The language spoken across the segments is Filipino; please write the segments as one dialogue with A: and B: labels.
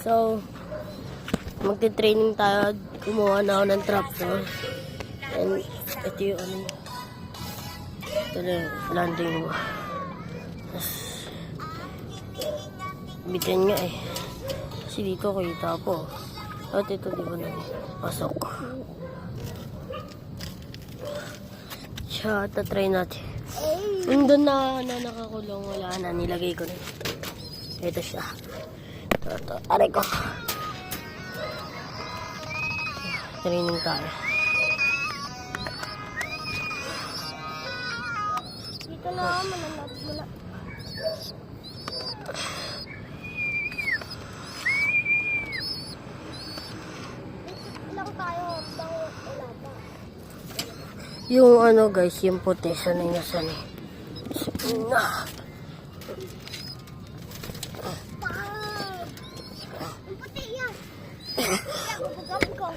A: So, magti-training tayo. Gumawa na ako ng trapdoor. And ito yung ano. Ito na yung landing mo. Tapos, bitin nga eh. Kasi dito kita po. At ito di ba na pasok. Siya, tatry natin. Doon na nakakulong, wala na, nilagay ko na ito. Ito siya. Ito. Aray ko. Training tayo.
B: Dito na, mananap mo na. Ilang tayo, wala pa.
A: Yung ano guys, yung puti, sanay na sanay. Na.
B: Ang puti yan. Bugab ko.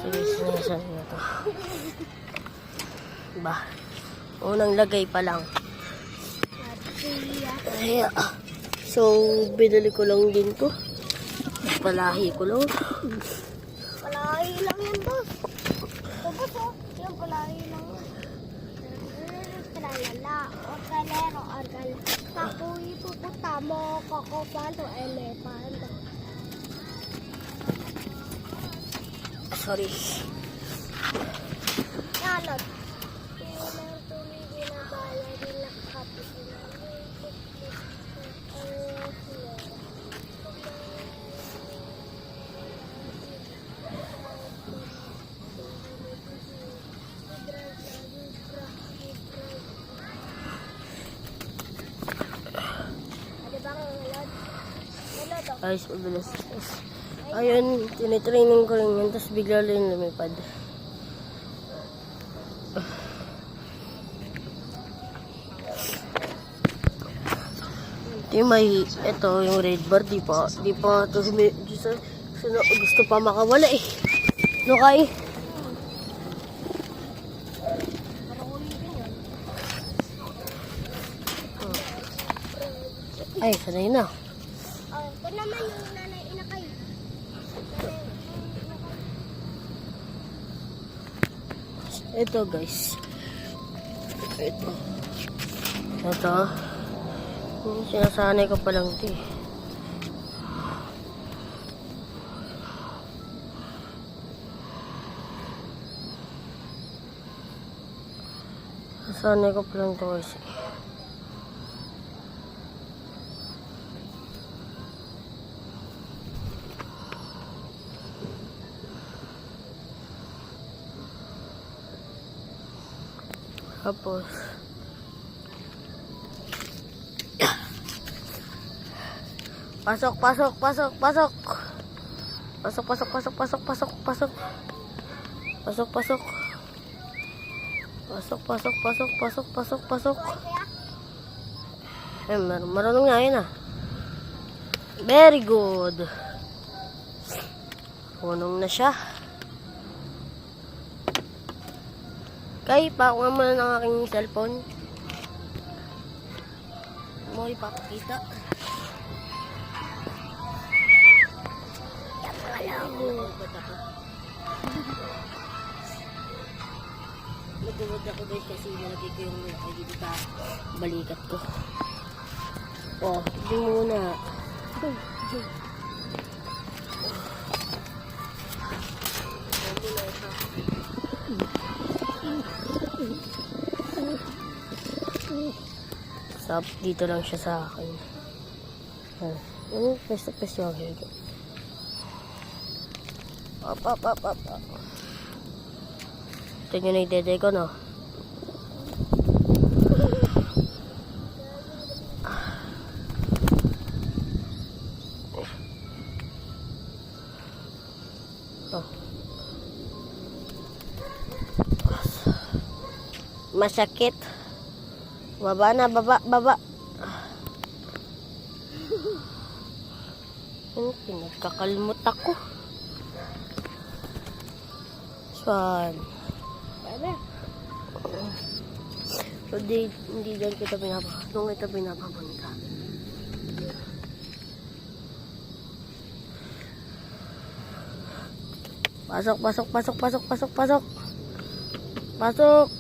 A: Sige, sanay na to. Ba, unang lagay pa lang. Ay, so, binili ko lang din to. Palahi ko lang.
B: Palahi lang yan, boss. Tapos, oh, yung palahi lang yan. Tralala, orgalero, orgal. Tapoy, puputa mo, kakopalo, elephant.
A: Sorry.
B: Yalot. Tinang tumigil na bala, nilakapit na.
A: Ayos, mabilis. Ayun, tinitraining ko rin yun, tapos bigla lang lumipad. Ito yung red bar, di pa ito gusto pa makawala eh. No, Kai? Ay, sanay na.
B: Ito naman yung nanay inakay.
A: Ito guys. Ito. Sinasanay ko pa lang ito eh. Sinasanay ko pa lang ito guys. Tapos pasok. Eh, marunong nga yun ah. Very good. Marunong na siya. Kay, pakuha mo na ng aking cellphone. Mo ipapakita. Nagumod ako guys kasi nalagay ko yung ay dito sa balikat ko. Oh, hindi muna. Dito lang siya sa akin. Pwes yung higo. Up. Ito nyo na yung dede ko, no? Masakit. Baba na, baba. Pinagkakalmot ako. Saan? Hindi dyan kita doon kita pinapapunta. Pasok. Pasok.